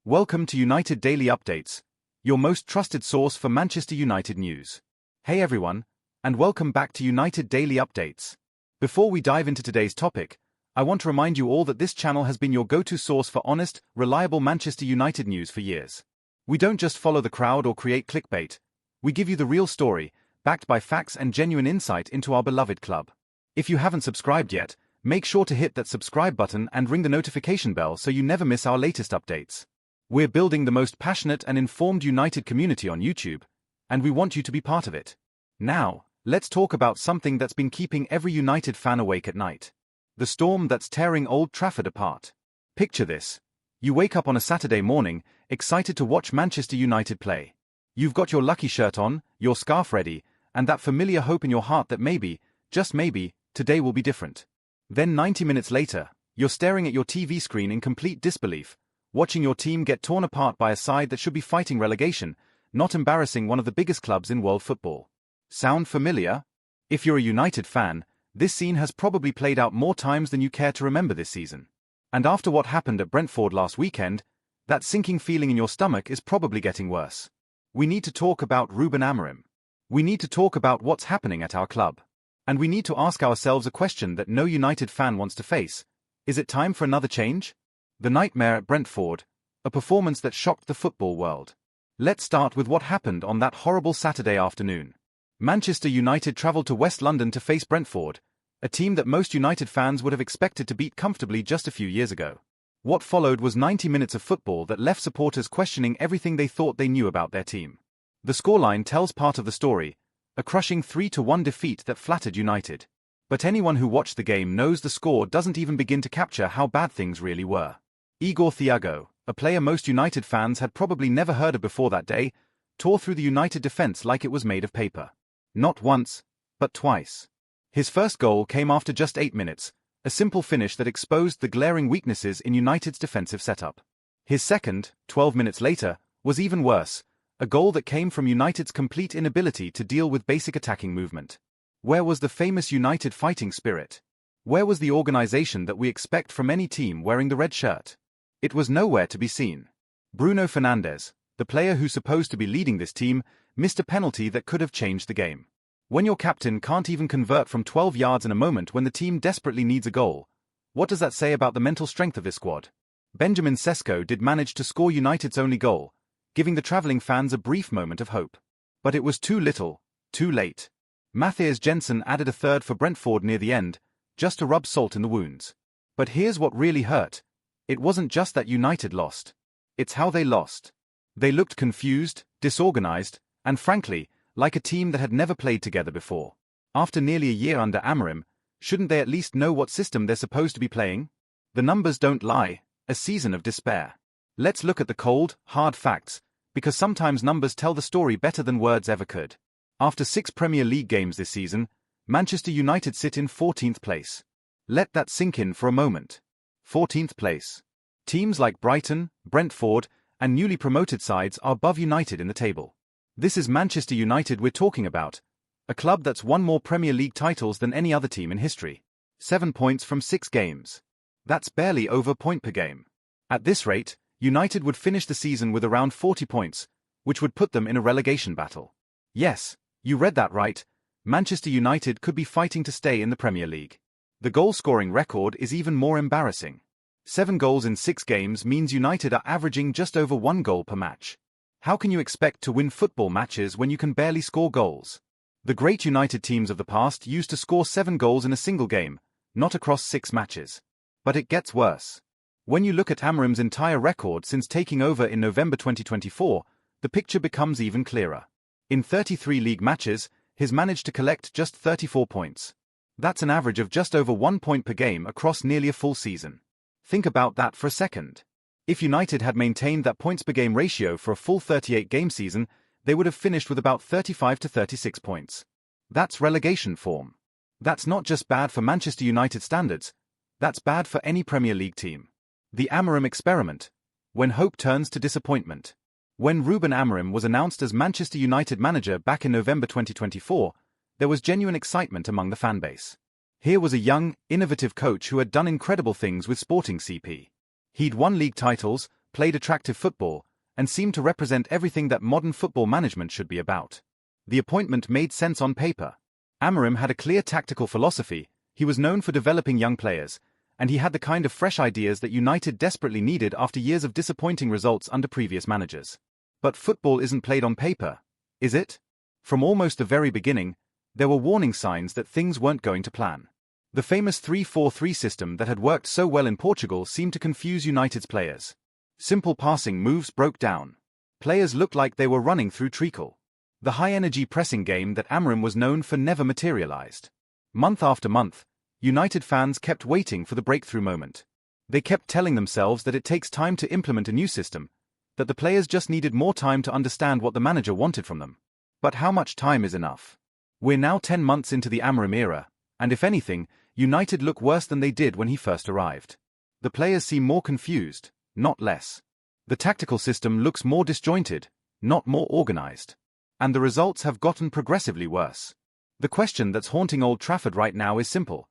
Welcome to United Daily Updates, your most trusted source for Manchester United news. Hey everyone, and welcome back to United Daily Updates. Before we dive into today's topic, I want to remind you all that this channel has been your go-to source for honest, reliable Manchester United news for years. We don't just follow the crowd or create clickbait, we give you the real story, backed by facts and genuine insight into our beloved club. If you haven't subscribed yet, make sure to hit that subscribe button and ring the notification bell so you never miss our latest updates. We're building the most passionate and informed United community on YouTube, and we want you to be part of it. Now, let's talk about something that's been keeping every United fan awake at night. The storm that's tearing Old Trafford apart. Picture this. You wake up on a Saturday morning, excited to watch Manchester United play. You've got your lucky shirt on, your scarf ready, and that familiar hope in your heart that maybe, just maybe, today will be different. Then 90 minutes later, you're staring at your TV screen in complete disbelief, watching your team get torn apart by a side that should be fighting relegation, not embarrassing one of the biggest clubs in world football. Sound familiar? If you're a United fan, this scene has probably played out more times than you care to remember this season. And after what happened at Brentford last weekend, that sinking feeling in your stomach is probably getting worse. We need to talk about Ruben Amorim. We need to talk about what's happening at our club. And we need to ask ourselves a question that no United fan wants to face. Is it time for another change? The nightmare at Brentford, a performance that shocked the football world. Let's start with what happened on that horrible Saturday afternoon. Manchester United travelled to West London to face Brentford, a team that most United fans would have expected to beat comfortably just a few years ago. What followed was 90 minutes of football that left supporters questioning everything they thought they knew about their team. The scoreline tells part of the story, a crushing 3-1 defeat that flattered United. But anyone who watched the game knows the score doesn't even begin to capture how bad things really were. Igor Thiago, a player most United fans had probably never heard of before that day, tore through the United defence like it was made of paper. Not once, but twice. His first goal came after just 8 minutes, a simple finish that exposed the glaring weaknesses in United's defensive setup. His second, 12 minutes later, was even worse, a goal that came from United's complete inability to deal with basic attacking movement. Where was the famous United fighting spirit? Where was the organisation that we expect from any team wearing the red shirt? It was nowhere to be seen. Bruno Fernandes, the player who's supposed to be leading this team, missed a penalty that could have changed the game. When your captain can't even convert from 12 yards in a moment when the team desperately needs a goal, what does that say about the mental strength of this squad? Benjamin Sesko did manage to score United's only goal, giving the travelling fans a brief moment of hope. But it was too little, too late. Matthias Jensen added a third for Brentford near the end, just to rub salt in the wounds. But here's what really hurt. It wasn't just that United lost. It's how they lost. They looked confused, disorganized, and frankly, like a team that had never played together before. After nearly a year under Amorim, shouldn't they at least know what system they're supposed to be playing? The numbers don't lie, a season of despair. Let's look at the cold, hard facts, because sometimes numbers tell the story better than words ever could. After 6 Premier League games this season, Manchester United sit in 14th place. Let that sink in for a moment. 14th place. Teams like Brighton, Brentford, and newly promoted sides are above United in the table. This is Manchester United we're talking about, a club that's won more Premier League titles than any other team in history. 7 points from 6 games. That's barely over a point per game. At this rate, United would finish the season with around 40 points, which would put them in a relegation battle. Yes, you read that right. Manchester United could be fighting to stay in the Premier League. The goal-scoring record is even more embarrassing. 7 goals in 6 games means United are averaging just over 1 goal per match. How can you expect to win football matches when you can barely score goals? The great United teams of the past used to score 7 goals in a single game, not across 6 matches. But it gets worse. When you look at Amorim's entire record since taking over in November 2024, the picture becomes even clearer. In 33 league matches, he's managed to collect just 34 points. That's an average of just over 1 point per game across nearly a full season. Think about that for a second. If United had maintained that points per game ratio for a full 38-game season, they would have finished with about 35 to 36 points. That's relegation form. That's not just bad for Manchester United standards, that's bad for any Premier League team. The Amorim experiment. When hope turns to disappointment. When Ruben Amorim was announced as Manchester United manager back in November 2024, there was genuine excitement among the fanbase. Here was a young, innovative coach who had done incredible things with Sporting CP. He'd won league titles, played attractive football, and seemed to represent everything that modern football management should be about. The appointment made sense on paper. Amorim had a clear tactical philosophy, he was known for developing young players, and he had the kind of fresh ideas that United desperately needed after years of disappointing results under previous managers. But football isn't played on paper, is it? From almost the very beginning, there were warning signs that things weren't going to plan. The famous 3-4-3 system that had worked so well in Portugal seemed to confuse United's players. Simple passing moves broke down. Players looked like they were running through treacle. The high-energy pressing game that Amorim was known for never materialized. Month after month, United fans kept waiting for the breakthrough moment. They kept telling themselves that it takes time to implement a new system, that the players just needed more time to understand what the manager wanted from them. But how much time is enough? We're now 10 months into the Amorim era, and if anything, United look worse than they did when he first arrived. The players seem more confused, not less. The tactical system looks more disjointed, not more organized. And the results have gotten progressively worse. The question that's haunting Old Trafford right now is simple.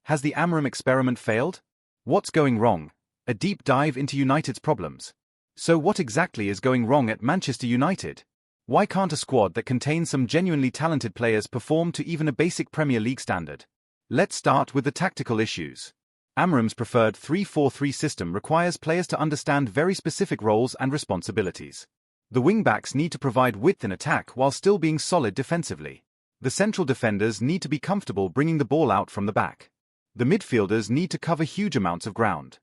Has the Amorim experiment failed? What's going wrong? A deep dive into United's problems. So what exactly is going wrong at Manchester United? Why can't a squad that contains some genuinely talented players perform to even a basic Premier League standard? Let's start with the tactical issues. Amorim's preferred 3-4-3 system requires players to understand very specific roles and responsibilities. The wing-backs need to provide width in attack while still being solid defensively. The central defenders need to be comfortable bringing the ball out from the back. The midfielders need to cover huge amounts of ground.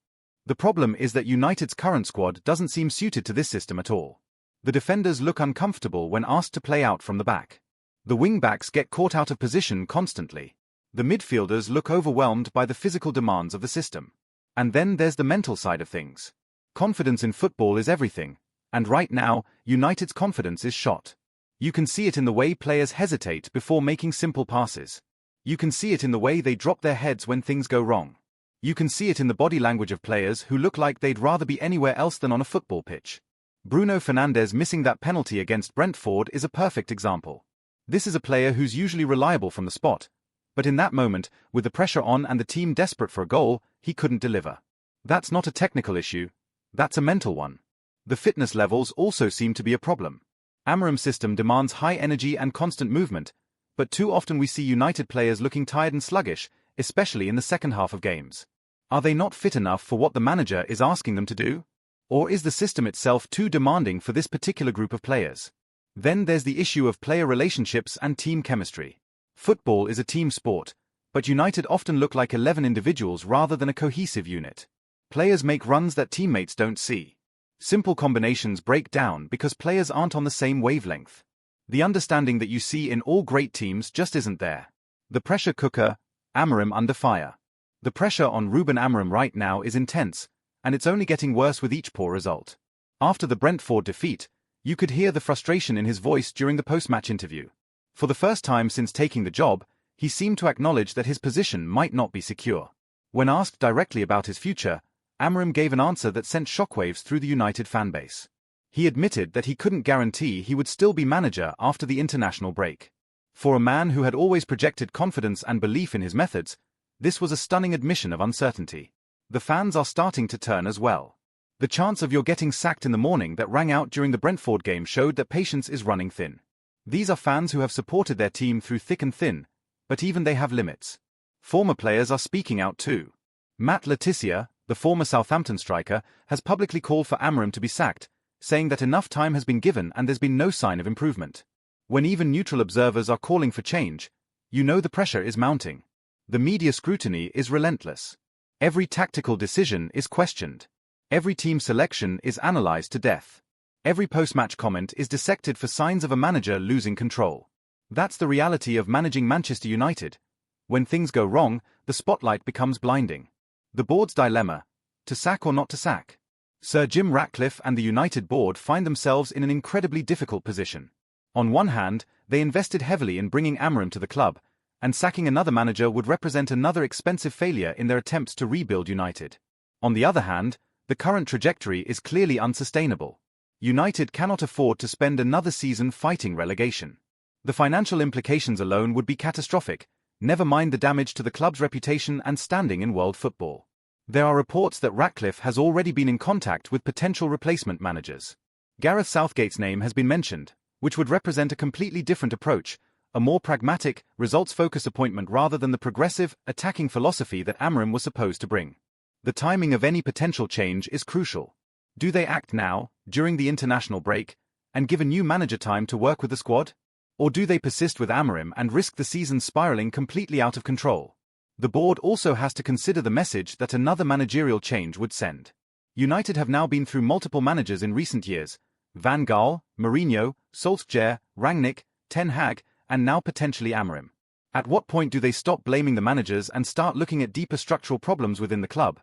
The problem is that United's current squad doesn't seem suited to this system at all. The defenders look uncomfortable when asked to play out from the back. The wing-backs get caught out of position constantly. The midfielders look overwhelmed by the physical demands of the system. And then there's the mental side of things. Confidence in football is everything, and right now, United's confidence is shot. You can see it in the way players hesitate before making simple passes. You can see it in the way they drop their heads when things go wrong. You can see it in the body language of players who look like they'd rather be anywhere else than on a football pitch. Bruno Fernandes missing that penalty against Brentford is a perfect example. This is a player who's usually reliable from the spot, but in that moment, with the pressure on and the team desperate for a goal, he couldn't deliver. That's not a technical issue, that's a mental one. The fitness levels also seem to be a problem. Amorim's system demands high energy and constant movement, but too often we see United players looking tired and sluggish, especially in the second half of games. Are they not fit enough for what the manager is asking them to do? Or is the system itself too demanding for this particular group of players? Then there's the issue of player relationships and team chemistry. Football is a team sport, but United often look like 11 individuals rather than a cohesive unit. Players make runs that teammates don't see. Simple combinations break down because players aren't on the same wavelength. The understanding that you see in all great teams just isn't there. The pressure cooker, Amorim under fire. The pressure on Ruben Amorim right now is intense, and it's only getting worse with each poor result. After the Brentford defeat, you could hear the frustration in his voice during the post-match interview. For the first time since taking the job, he seemed to acknowledge that his position might not be secure. When asked directly about his future, Amorim gave an answer that sent shockwaves through the United fanbase. He admitted that he couldn't guarantee he would still be manager after the international break. For a man who had always projected confidence and belief in his methods, this was a stunning admission of uncertainty. The fans are starting to turn as well. The chance of your getting sacked in the morning that rang out during the Brentford game showed that patience is running thin. These are fans who have supported their team through thick and thin, but even they have limits. Former players are speaking out too. Matt Letizia, the former Southampton striker, has publicly called for Amorim to be sacked, saying that enough time has been given and there's been no sign of improvement. When even neutral observers are calling for change, you know the pressure is mounting. The media scrutiny is relentless. Every tactical decision is questioned. Every team selection is analyzed to death. Every post-match comment is dissected for signs of a manager losing control. That's the reality of managing Manchester United. When things go wrong, the spotlight becomes blinding. The board's dilemma: to sack or not to sack. Sir Jim Ratcliffe and the United board find themselves in an incredibly difficult position. On one hand, they invested heavily in bringing Amorim to the club, and sacking another manager would represent another expensive failure in their attempts to rebuild United. On the other hand, the current trajectory is clearly unsustainable. United cannot afford to spend another season fighting relegation. The financial implications alone would be catastrophic, never mind the damage to the club's reputation and standing in world football. There are reports that Ratcliffe has already been in contact with potential replacement managers. Gareth Southgate's name has been mentioned, which would represent a completely different approach, a more pragmatic, results-focused appointment rather than the progressive, attacking philosophy that Amorim was supposed to bring. The timing of any potential change is crucial. Do they act now, during the international break, and give a new manager time to work with the squad? Or do they persist with Amorim and risk the season spiraling completely out of control? The board also has to consider the message that another managerial change would send. United have now been through multiple managers in recent years: Van Gaal, Mourinho, Solskjaer, Rangnick, Ten Hag, and now potentially Amorim. At what point do they stop blaming the managers and start looking at deeper structural problems within the club?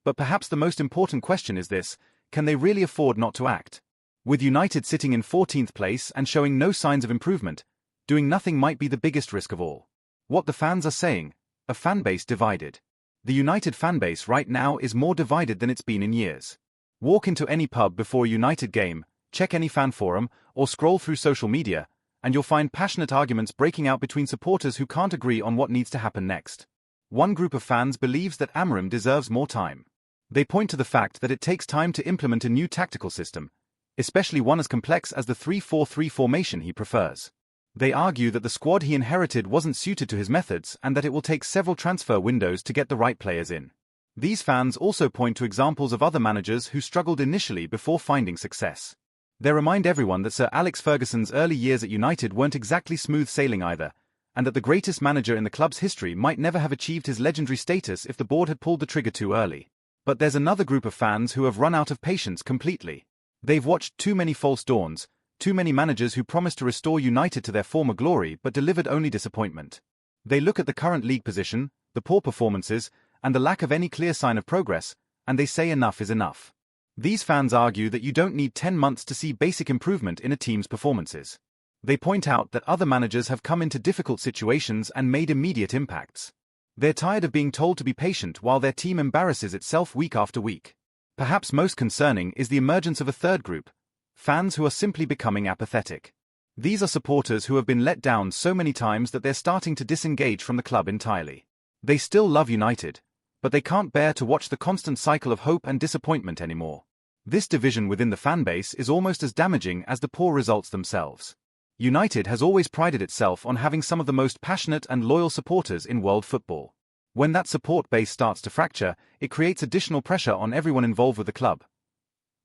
But perhaps the most important question is this: can they really afford not to act? With United sitting in 14th place and showing no signs of improvement, doing nothing might be the biggest risk of all. What the fans are saying: a fanbase divided. The United fanbase right now is more divided than it's been in years. Walk into any pub before a United game, check any fan forum, or scroll through social media, and you'll find passionate arguments breaking out between supporters who can't agree on what needs to happen next. One group of fans believes that Amorim deserves more time. They point to the fact that it takes time to implement a new tactical system, especially one as complex as the 3-4-3 formation he prefers. They argue that the squad he inherited wasn't suited to his methods and that it will take several transfer windows to get the right players in. These fans also point to examples of other managers who struggled initially before finding success. They remind everyone that Sir Alex Ferguson's early years at United weren't exactly smooth sailing either, and that the greatest manager in the club's history might never have achieved his legendary status if the board had pulled the trigger too early. But there's another group of fans who have run out of patience completely. They've watched too many false dawns, too many managers who promised to restore United to their former glory but delivered only disappointment. They look at the current league position, the poor performances, and the lack of any clear sign of progress, and they say enough is enough. These fans argue that you don't need 10 months to see basic improvement in a team's performances. They point out that other managers have come into difficult situations and made immediate impacts. They're tired of being told to be patient while their team embarrasses itself week after week. Perhaps most concerning is the emergence of a third group: fans who are simply becoming apathetic. These are supporters who have been let down so many times that they're starting to disengage from the club entirely. They still love United, but they can't bear to watch the constant cycle of hope and disappointment anymore. This division within the fanbase is almost as damaging as the poor results themselves. United has always prided itself on having some of the most passionate and loyal supporters in world football. When that support base starts to fracture, it creates additional pressure on everyone involved with the club.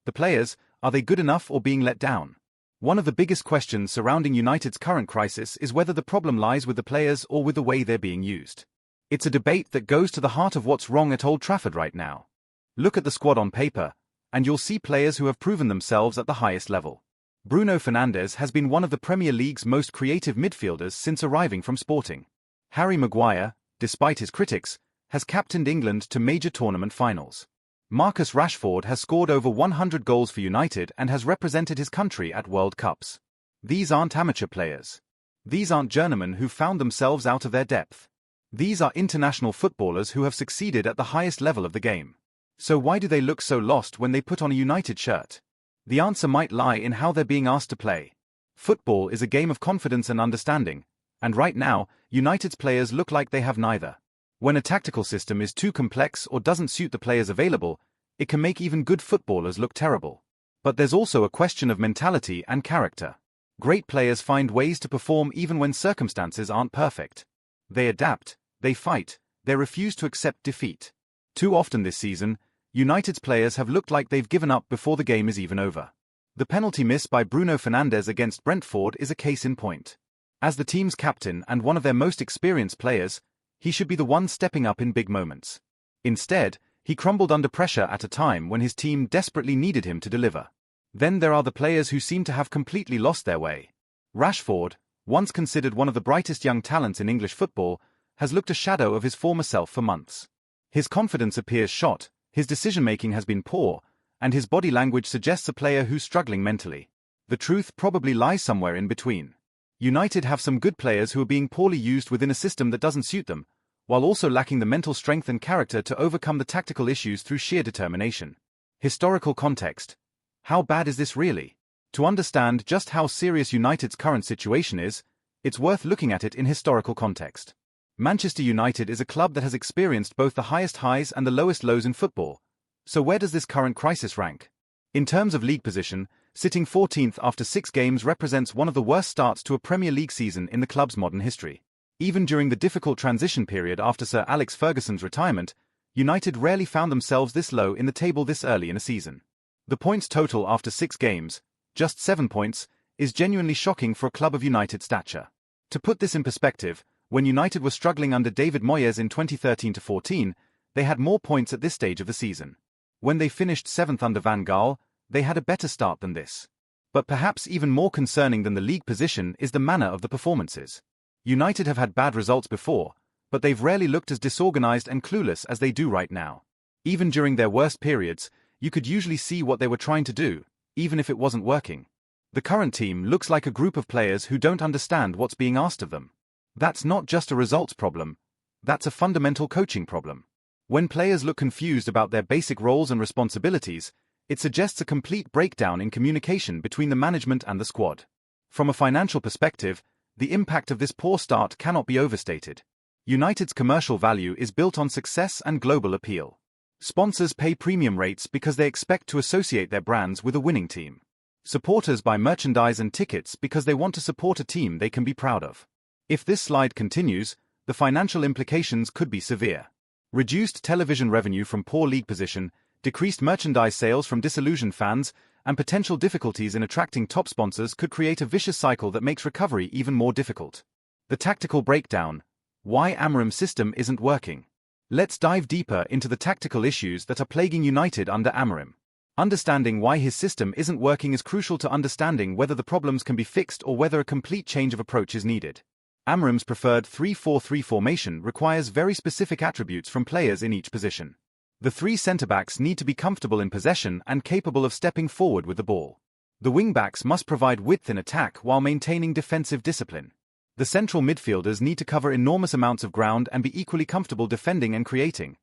The players, are they good enough or being let down? One of the biggest questions surrounding United's current crisis is whether the problem lies with the players or with the way they're being used. It's a debate that goes to the heart of what's wrong at Old Trafford right now. Look at the squad on paper, and you'll see players who have proven themselves at the highest level. Bruno Fernandes has been one of the Premier League's most creative midfielders since arriving from Sporting. Harry Maguire, despite his critics, has captained England to major tournament finals. Marcus Rashford has scored over 100 goals for United and has represented his country at World Cups. These aren't amateur players. These aren't journeymen who found themselves out of their depth. These are international footballers who have succeeded at the highest level of the game. So why do they look so lost when they put on a United shirt? The answer might lie in how they're being asked to play. Football is a game of confidence and understanding, and right now, United's players look like they have neither. When a tactical system is too complex or doesn't suit the players available, it can make even good footballers look terrible. But there's also a question of mentality and character. Great players find ways to perform even when circumstances aren't perfect. They adapt, they fight, they refuse to accept defeat. Too often this season, United's players have looked like they've given up before the game is even over. The penalty miss by Bruno Fernandes against Brentford is a case in point. As the team's captain and one of their most experienced players, he should be the one stepping up in big moments. Instead, he crumbled under pressure at a time when his team desperately needed him to deliver. Then there are the players who seem to have completely lost their way. Rashford, once considered one of the brightest young talents in English football, has looked a shadow of his former self for months. His confidence appears shot, his decision-making has been poor, and his body language suggests a player who's struggling mentally. The truth probably lies somewhere in between. United have some good players who are being poorly used within a system that doesn't suit them, while also lacking the mental strength and character to overcome the tactical issues through sheer determination. Historical context. How bad is this really? To understand just how serious United's current situation is, it's worth looking at it in historical context. Manchester United is a club that has experienced both the highest highs and the lowest lows in football. So where does this current crisis rank? In terms of league position, sitting 14th after 6 games represents one of the worst starts to a Premier League season in the club's modern history. Even during the difficult transition period after Sir Alex Ferguson's retirement, United rarely found themselves this low in the table this early in a season. The points total after 6 games, just 7 points, is genuinely shocking for a club of United stature. To put this in perspective, when United were struggling under David Moyes in 2013-14, they had more points at this stage of the season. When they finished 7th under Van Gaal, they had a better start than this. But perhaps even more concerning than the league position is the manner of the performances. United have had bad results before, but they've rarely looked as disorganized and clueless as they do right now. Even during their worst periods, you could usually see what they were trying to do, even if it wasn't working. The current team looks like a group of players who don't understand what's being asked of them. That's not just a results problem, that's a fundamental coaching problem. When players look confused about their basic roles and responsibilities, it suggests a complete breakdown in communication between the management and the squad. From a financial perspective, the impact of this poor start cannot be overstated. United's commercial value is built on success and global appeal. Sponsors pay premium rates because they expect to associate their brands with a winning team. Supporters buy merchandise and tickets because they want to support a team they can be proud of. If this slide continues, the financial implications could be severe. Reduced television revenue from poor league position, decreased merchandise sales from disillusioned fans, and potential difficulties in attracting top sponsors could create a vicious cycle that makes recovery even more difficult. The tactical breakdown: why Amorim's system isn't working. Let's dive deeper into the tactical issues that are plaguing United under Amorim. Understanding why his system isn't working is crucial to understanding whether the problems can be fixed or whether a complete change of approach is needed. Amorim's preferred 3-4-3 formation requires very specific attributes from players in each position. The 3 centre-backs need to be comfortable in possession and capable of stepping forward with the ball. The wing-backs must provide width in attack while maintaining defensive discipline. The central midfielders need to cover enormous amounts of ground and be equally comfortable defending and creating.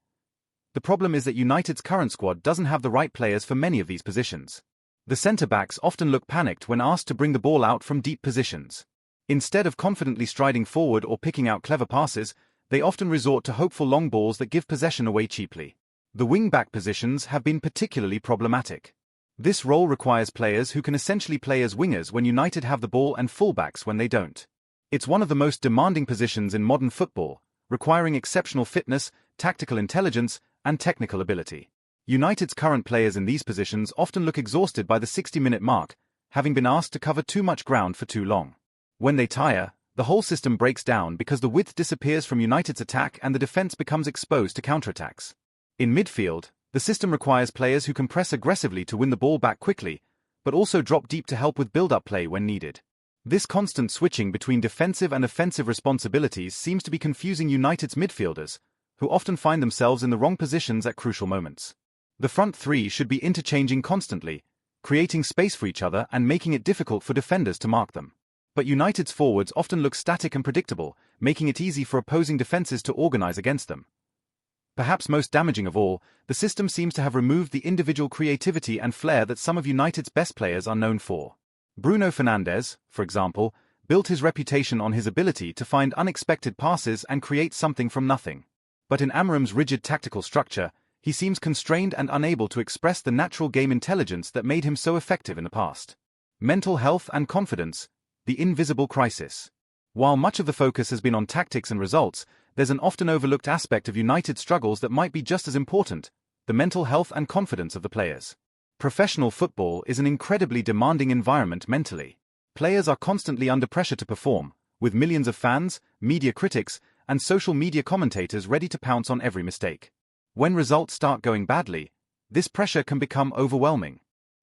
The problem is that United's current squad doesn't have the right players for many of these positions. The centre-backs often look panicked when asked to bring the ball out from deep positions. Instead of confidently striding forward or picking out clever passes, they often resort to hopeful long balls that give possession away cheaply. The wing-back positions have been particularly problematic. This role requires players who can essentially play as wingers when United have the ball and fullbacks when they don't. It's one of the most demanding positions in modern football, requiring exceptional fitness, tactical intelligence, and technical ability. United's current players in these positions often look exhausted by the 60-minute mark, having been asked to cover too much ground for too long. When they tire, the whole system breaks down because the width disappears from United's attack and the defense becomes exposed to counterattacks. In midfield, the system requires players who can press aggressively to win the ball back quickly, but also drop deep to help with build-up play when needed. This constant switching between defensive and offensive responsibilities seems to be confusing United's midfielders, who often find themselves in the wrong positions at crucial moments. The front 3 should be interchanging constantly, creating space for each other and making it difficult for defenders to mark them. But United's forwards often look static and predictable, making it easy for opposing defenses to organize against them. Perhaps most damaging of all, the system seems to have removed the individual creativity and flair that some of United's best players are known for. Bruno Fernandes, for example, built his reputation on his ability to find unexpected passes and create something from nothing. But in Amorim's rigid tactical structure, he seems constrained and unable to express the natural game intelligence that made him so effective in the past. Mental health and confidence, the invisible crisis. While much of the focus has been on tactics and results, there's an often overlooked aspect of United's struggles that might be just as important: the mental health and confidence of the players. Professional football is an incredibly demanding environment mentally. Players are constantly under pressure to perform, with millions of fans, media critics, and social media commentators ready to pounce on every mistake. When results start going badly, this pressure can become overwhelming.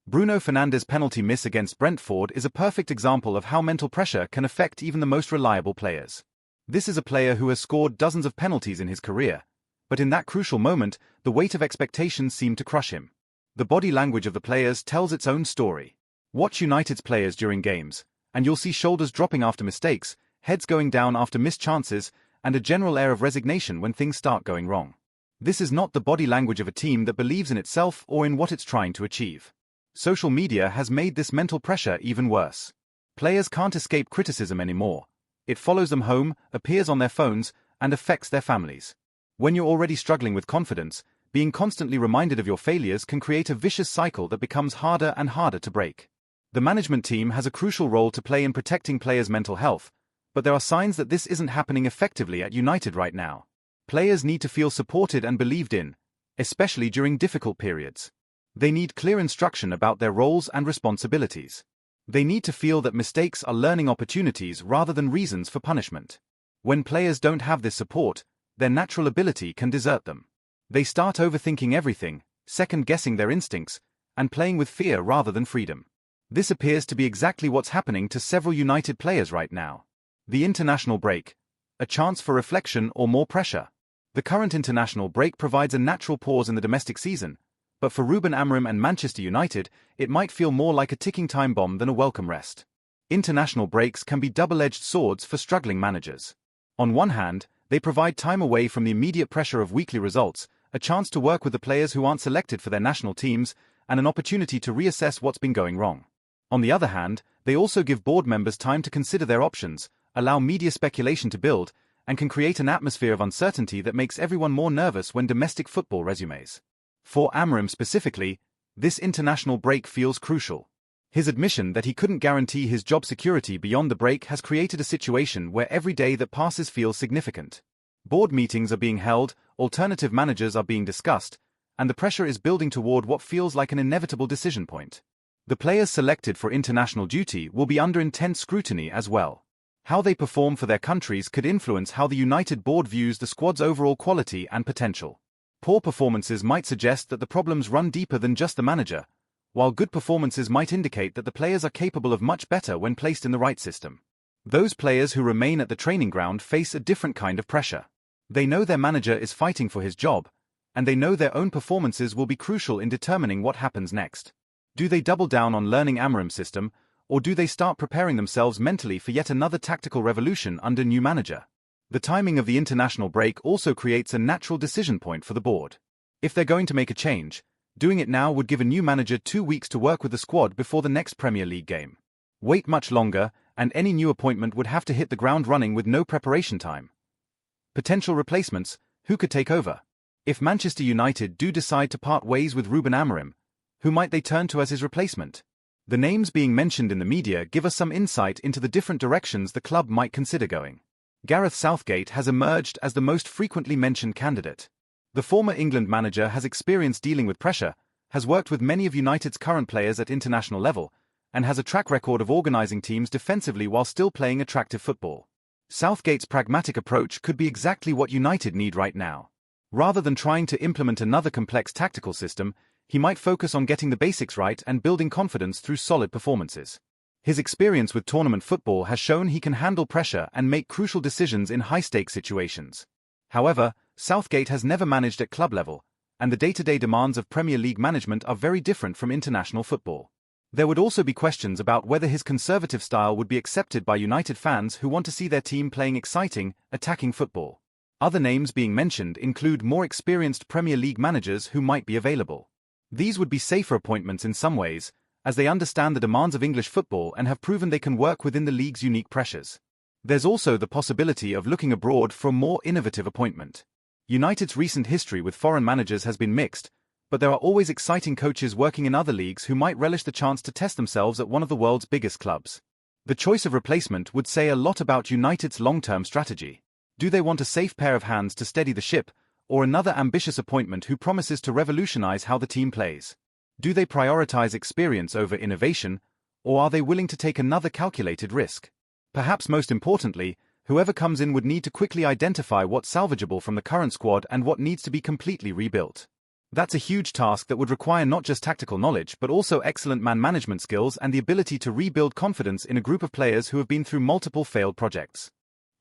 Bruno Fernandes' penalty miss against Brentford is a perfect example of how mental pressure can affect even the most reliable players. This is a player who has scored dozens of penalties in his career, but in that crucial moment, the weight of expectations seemed to crush him. The body language of the players tells its own story. Watch United's players during games, and you'll see shoulders dropping after mistakes, heads going down after missed chances, and a general air of resignation when things start going wrong. This is not the body language of a team that believes in itself or in what it's trying to achieve. Social media has made this mental pressure even worse. Players can't escape criticism anymore. It follows them home, appears on their phones, and affects their families. When you're already struggling with confidence, being constantly reminded of your failures can create a vicious cycle that becomes harder and harder to break. The management team has a crucial role to play in protecting players' mental health, but there are signs that this isn't happening effectively at United right now. Players need to feel supported and believed in, especially during difficult periods. They need clear instruction about their roles and responsibilities. They need to feel that mistakes are learning opportunities rather than reasons for punishment. When players don't have this support, their natural ability can desert them. They start overthinking everything, second-guessing their instincts, and playing with fear rather than freedom. This appears to be exactly what's happening to several United players right now. The international break, a chance for reflection or more pressure. The current international break provides a natural pause in the domestic season, but for Ruben Amorim and Manchester United, it might feel more like a ticking time bomb than a welcome rest. International breaks can be double-edged swords for struggling managers. On one hand, they provide time away from the immediate pressure of weekly results, a chance to work with the players who aren't selected for their national teams, and an opportunity to reassess what's been going wrong. On the other hand, they also give board members time to consider their options, allow media speculation to build, and can create an atmosphere of uncertainty that makes everyone more nervous when domestic football resumes. For Amorim specifically, this international break feels crucial. His admission that he couldn't guarantee his job security beyond the break has created a situation where every day that passes feels significant. Board meetings are being held, alternative managers are being discussed, and the pressure is building toward what feels like an inevitable decision point. The players selected for international duty will be under intense scrutiny as well. How they perform for their countries could influence how the United board views the squad's overall quality and potential. Poor performances might suggest that the problems run deeper than just the manager, while good performances might indicate that the players are capable of much better when placed in the right system. Those players who remain at the training ground face a different kind of pressure. They know their manager is fighting for his job, and they know their own performances will be crucial in determining what happens next. Do they double down on learning Amorim's system, or do they start preparing themselves mentally for yet another tactical revolution under new manager? The timing of the international break also creates a natural decision point for the board. If they're going to make a change, doing it now would give a new manager 2 weeks to work with the squad before the next Premier League game. Wait much longer, and any new appointment would have to hit the ground running with no preparation time. Potential replacements: who could take over? If Manchester United do decide to part ways with Ruben Amorim, who might they turn to as his replacement? The names being mentioned in the media give us some insight into the different directions the club might consider going. Gareth Southgate has emerged as the most frequently mentioned candidate. The former England manager has experience dealing with pressure, has worked with many of United's current players at international level, and has a track record of organising teams defensively while still playing attractive football. Southgate's pragmatic approach could be exactly what United need right now. Rather than trying to implement another complex tactical system, he might focus on getting the basics right and building confidence through solid performances. His experience with tournament football has shown he can handle pressure and make crucial decisions in high-stakes situations. However, Southgate has never managed at club level, and the day-to-day demands of Premier League management are very different from international football. There would also be questions about whether his conservative style would be accepted by United fans who want to see their team playing exciting, attacking football. Other names being mentioned include more experienced Premier League managers who might be available. These would be safer appointments in some ways, as they understand the demands of English football and have proven they can work within the league's unique pressures. There's also the possibility of looking abroad for a more innovative appointment. United's recent history with foreign managers has been mixed, but there are always exciting coaches working in other leagues who might relish the chance to test themselves at one of the world's biggest clubs. The choice of replacement would say a lot about United's long-term strategy. Do they want a safe pair of hands to steady the ship, or another ambitious appointment who promises to revolutionize how the team plays? Do they prioritize experience over innovation, or are they willing to take another calculated risk? Perhaps most importantly, whoever comes in would need to quickly identify what's salvageable from the current squad and what needs to be completely rebuilt. That's a huge task that would require not just tactical knowledge but also excellent man management skills and the ability to rebuild confidence in a group of players who have been through multiple failed projects.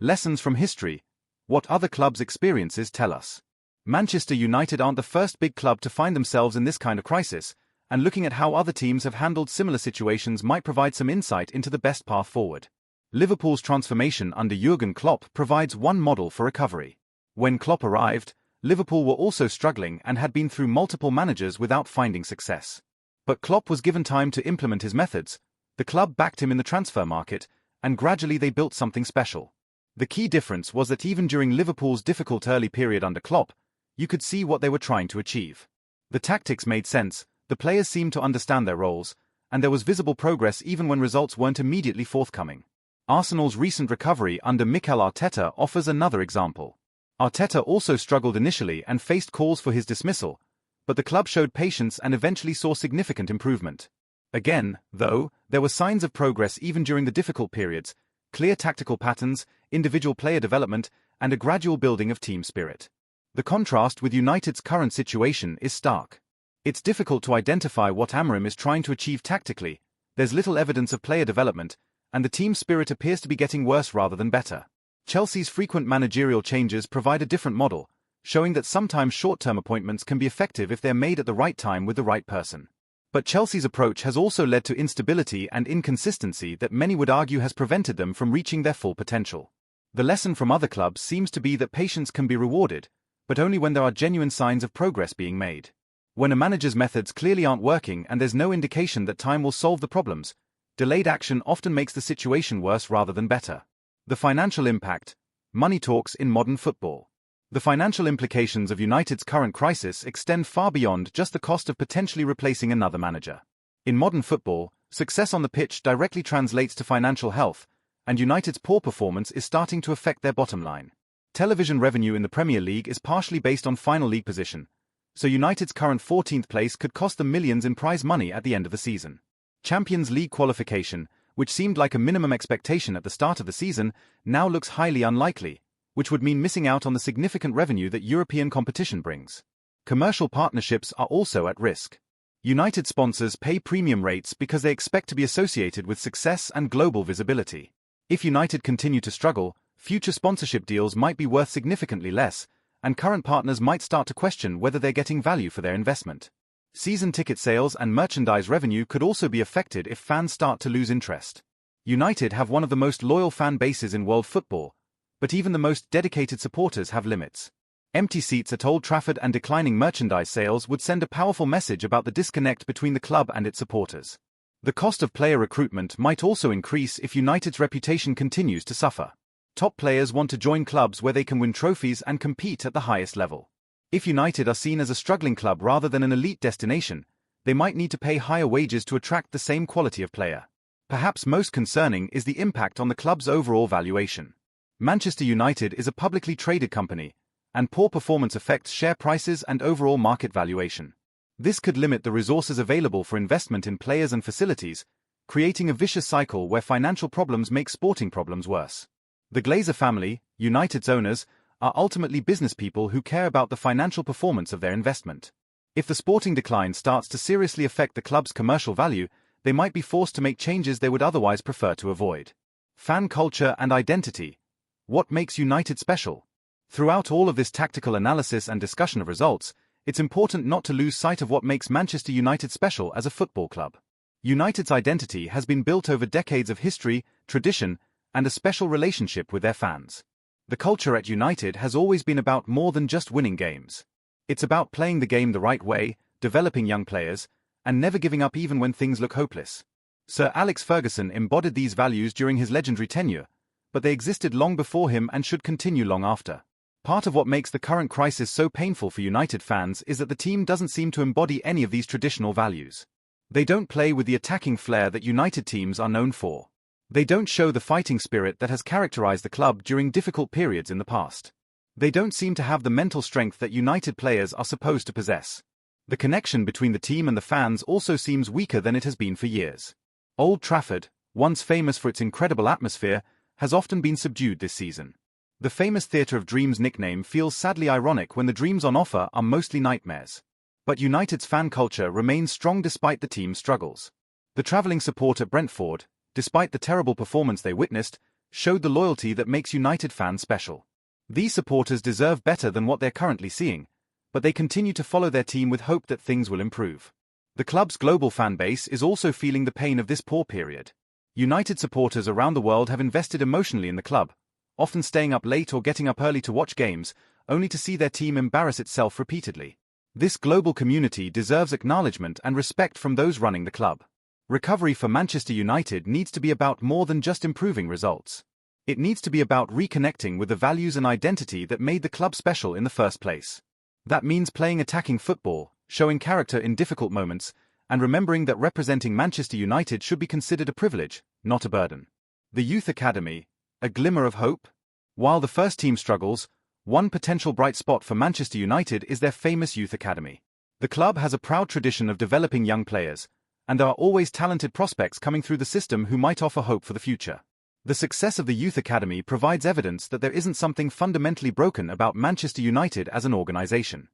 Lessons from history: what other clubs' experiences tell us. Manchester United aren't the first big club to find themselves in this kind of crisis, and looking at how other teams have handled similar situations might provide some insight into the best path forward. Liverpool's transformation under Jurgen Klopp provides one model for recovery. When Klopp arrived, Liverpool were also struggling and had been through multiple managers without finding success. But Klopp was given time to implement his methods, the club backed him in the transfer market, and gradually they built something special. The key difference was that even during Liverpool's difficult early period under Klopp, you could see what they were trying to achieve. The tactics made sense, the players seemed to understand their roles, and there was visible progress even when results weren't immediately forthcoming. Arsenal's recent recovery under Mikel Arteta offers another example. Arteta also struggled initially and faced calls for his dismissal, but the club showed patience and eventually saw significant improvement. Again, though, there were signs of progress even during the difficult periods, clear tactical patterns, individual player development, and a gradual building of team spirit. The contrast with United's current situation is stark. It's difficult to identify what Amorim is trying to achieve tactically, there's little evidence of player development, and the team spirit appears to be getting worse rather than better. Chelsea's frequent managerial changes provide a different model, showing that sometimes short-term appointments can be effective if they're made at the right time with the right person. But Chelsea's approach has also led to instability and inconsistency that many would argue has prevented them from reaching their full potential. The lesson from other clubs seems to be that patience can be rewarded, but only when there are genuine signs of progress being made. When a manager's methods clearly aren't working and there's no indication that time will solve the problems, delayed action often makes the situation worse rather than better. The financial impact. Money talks in modern football. The financial implications of United's current crisis extend far beyond just the cost of potentially replacing another manager. In modern football, success on the pitch directly translates to financial health, and United's poor performance is starting to affect their bottom line. Television revenue in the Premier League is partially based on final league position, so United's current 14th place could cost them millions in prize money at the end of the season. Champions League qualification, which seemed like a minimum expectation at the start of the season, now looks highly unlikely, which would mean missing out on the significant revenue that European competition brings. Commercial partnerships are also at risk. United sponsors pay premium rates because they expect to be associated with success and global visibility. If United continue to struggle, future sponsorship deals might be worth significantly less, and current partners might start to question whether they're getting value for their investment. Season ticket sales and merchandise revenue could also be affected if fans start to lose interest. United have one of the most loyal fan bases in world football, but even the most dedicated supporters have limits. Empty seats at Old Trafford and declining merchandise sales would send a powerful message about the disconnect between the club and its supporters. The cost of player recruitment might also increase if United's reputation continues to suffer. Top players want to join clubs where they can win trophies and compete at the highest level. If United are seen as a struggling club rather than an elite destination, they might need to pay higher wages to attract the same quality of player. Perhaps most concerning is the impact on the club's overall valuation. Manchester United is a publicly traded company, and poor performance affects share prices and overall market valuation. This could limit the resources available for investment in players and facilities, creating a vicious cycle where financial problems make sporting problems worse. The Glazer family, United's owners, are ultimately business people who care about the financial performance of their investment. If the sporting decline starts to seriously affect the club's commercial value, they might be forced to make changes they would otherwise prefer to avoid. Fan culture and identity. What makes United special? Throughout all of this tactical analysis and discussion of results, it's important not to lose sight of what makes Manchester United special as a football club. United's identity has been built over decades of history, tradition, and a special relationship with their fans. The culture at United has always been about more than just winning games. It's about playing the game the right way, developing young players, and never giving up even when things look hopeless. Sir Alex Ferguson embodied these values during his legendary tenure, but they existed long before him and should continue long after. Part of what makes the current crisis so painful for United fans is that the team doesn't seem to embody any of these traditional values. They don't play with the attacking flair that United teams are known for. They don't show the fighting spirit that has characterized the club during difficult periods in the past. They don't seem to have the mental strength that United players are supposed to possess. The connection between the team and the fans also seems weaker than it has been for years. Old Trafford, once famous for its incredible atmosphere, has often been subdued this season. The famous Theatre of Dreams nickname feels sadly ironic when the dreams on offer are mostly nightmares. But United's fan culture remains strong despite the team's struggles. The travelling support at Brentford, despite the terrible performance they witnessed, showed the loyalty that makes United fans special. These supporters deserve better than what they're currently seeing, but they continue to follow their team with hope that things will improve. The club's global fan base is also feeling the pain of this poor period. United supporters around the world have invested emotionally in the club, often staying up late or getting up early to watch games, only to see their team embarrass itself repeatedly. This global community deserves acknowledgement and respect from those running the club. Recovery for Manchester United needs to be about more than just improving results. It needs to be about reconnecting with the values and identity that made the club special in the first place. That means playing attacking football, showing character in difficult moments, and remembering that representing Manchester United should be considered a privilege, not a burden. The Youth Academy, a glimmer of hope? While the first team struggles, one potential bright spot for Manchester United is their famous Youth Academy. The club has a proud tradition of developing young players, and there are always talented prospects coming through the system who might offer hope for the future. The success of the Youth Academy provides evidence that there isn't something fundamentally broken about Manchester United as an organization.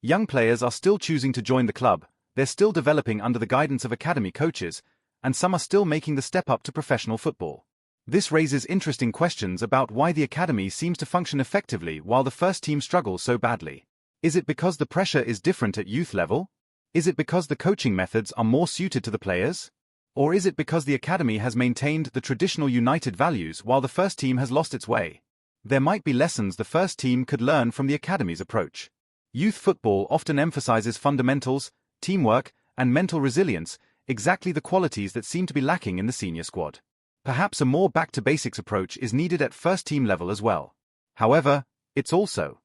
Young players are still choosing to join the club, they're still developing under the guidance of academy coaches, and some are still making the step up to professional football. This raises interesting questions about why the academy seems to function effectively while the first team struggles so badly. Is it because the pressure is different at youth level? Is it because the coaching methods are more suited to the players? Or is it because the academy has maintained the traditional United values while the first team has lost its way? There might be lessons the first team could learn from the academy's approach. Youth football often emphasizes fundamentals, teamwork, and mental resilience, exactly the qualities that seem to be lacking in the senior squad. Perhaps a more back-to-basics approach is needed at first team level as well. However, it's also